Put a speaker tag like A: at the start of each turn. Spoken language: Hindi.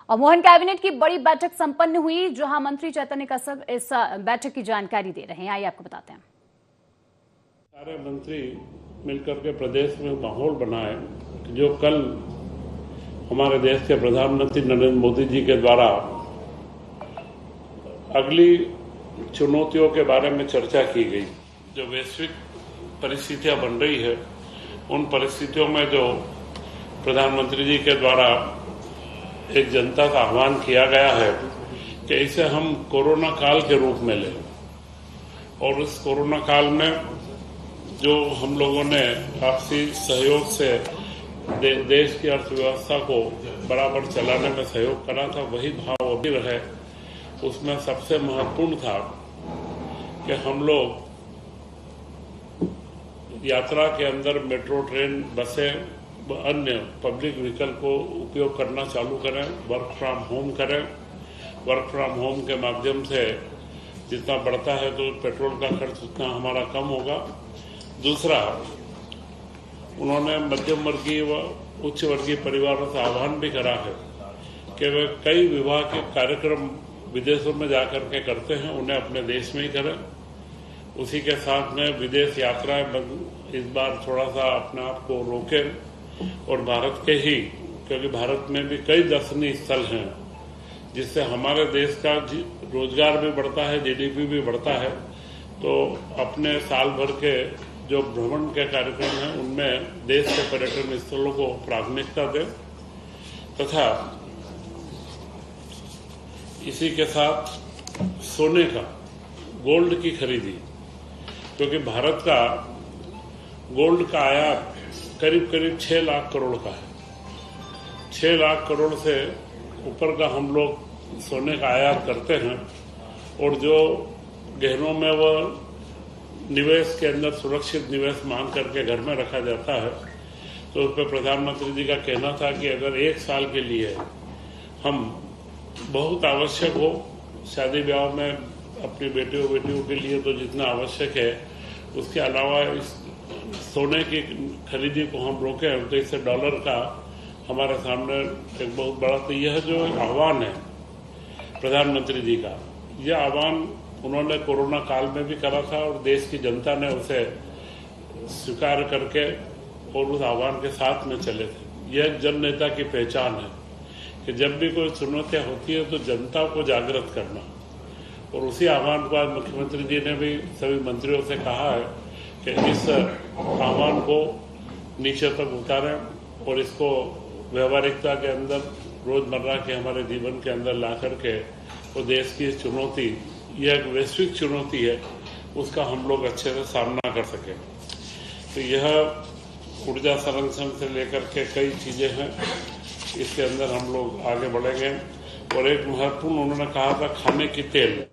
A: और मोहन कैबिनेट की बड़ी बैठक संपन्न हुई, जहां मंत्री चैतन्य कसक इस बैठक की जानकारी दे रहे हैं। आइए आपको बताते हैं।
B: सारे मंत्री मिलकर के प्रदेश में माहौल बनाए जो कल हमारे देश के प्रधानमंत्री नरेंद्र मोदी जी के द्वारा अगली चुनौतियों के बारे में चर्चा की गई। जो वैश्विक परिस्थितियां बन रही है, उन परिस्थितियों में जो प्रधानमंत्री जी के द्वारा एक जनता का आह्वान किया गया है कि इसे हम कोरोना काल के रूप में लें, और इस कोरोना काल में जो हम लोगों ने आपसी सहयोग से देश की अर्थव्यवस्था को बराबर चलाने में सहयोग करा था, वही भाव अभी रहे। उसमें सबसे महत्वपूर्ण था कि हम लोग यात्रा के अंदर मेट्रो, ट्रेन, बसें, अन्य पब्लिक व्हीकल को उपयोग करना चालू करें, वर्क फ्रॉम होम करें। वर्क फ्रॉम होम के माध्यम से जितना बढ़ता है तो पेट्रोल का खर्च उतना हमारा कम होगा। दूसरा, उन्होंने मध्यम वर्गीय व उच्च वर्गीय परिवारों से आह्वान भी करा है कि वे कई विवाह के कार्यक्रम विदेशों में जाकर के करते हैं, उन्हें अपने देश में ही करें। उसी के साथ में विदेश यात्राएं इस बार थोड़ा सा अपने आप को रोकें और भारत के ही, क्योंकि भारत में भी कई दर्शनीय स्थल हैं जिससे हमारे देश का रोजगार भी बढ़ता है, जीडीपी भी बढ़ता है। तो अपने साल भर के जो भ्रमण के कार्यक्रम हैं उनमें देश के पर्यटन स्थलों को प्राथमिकता दें, तथा इसी के साथ सोने का, गोल्ड की खरीदी, क्योंकि भारत का गोल्ड का आयात करीब करीब 6 लाख करोड़ का है। 6 लाख करोड़ से ऊपर का हम लोग सोने का आयात करते हैं, और जो गहनों में वह निवेश के अंदर सुरक्षित निवेश मान करके घर में रखा जाता है। तो उस पर प्रधानमंत्री जी का कहना था कि अगर 1 साल के लिए हम बहुत आवश्यक हो, शादी ब्याह में अपनी बेटियों के लिए तो जितना आवश्यक है, उसके अलावा इस सोने की खरीदी को हम रोकें, तो इससे डॉलर का हमारे सामने एक बहुत बड़ा, तो यह जो आह्वान है प्रधानमंत्री जी का, यह आह्वान उन्होंने कोरोना काल में भी करा था और देश की जनता ने उसे स्वीकार करके और उस आह्वान के साथ में चले थे। यह जन नेता की पहचान है कि जब भी कोई चुनौतियां होती है तो जनता को जागृत करना, और उसी आह्वान को आज मुख्यमंत्री जी ने भी सभी मंत्रियों से कहा है कि इस आह्वान को नीचे तक उतारें और इसको व्यवहारिकता के अंदर, रोजमर्रा के हमारे जीवन के अंदर ला करके वो देश की चुनौती, यह एक वैश्विक चुनौती है, उसका हम लोग अच्छे से सामना कर सकें। तो यह ऊर्जा संरक्षण से लेकर के कई चीजें हैं, इसके अंदर हम लोग आगे बढ़ेंगे। और एक महत्वपूर्ण उन्होंने कहा था खाने की तेल,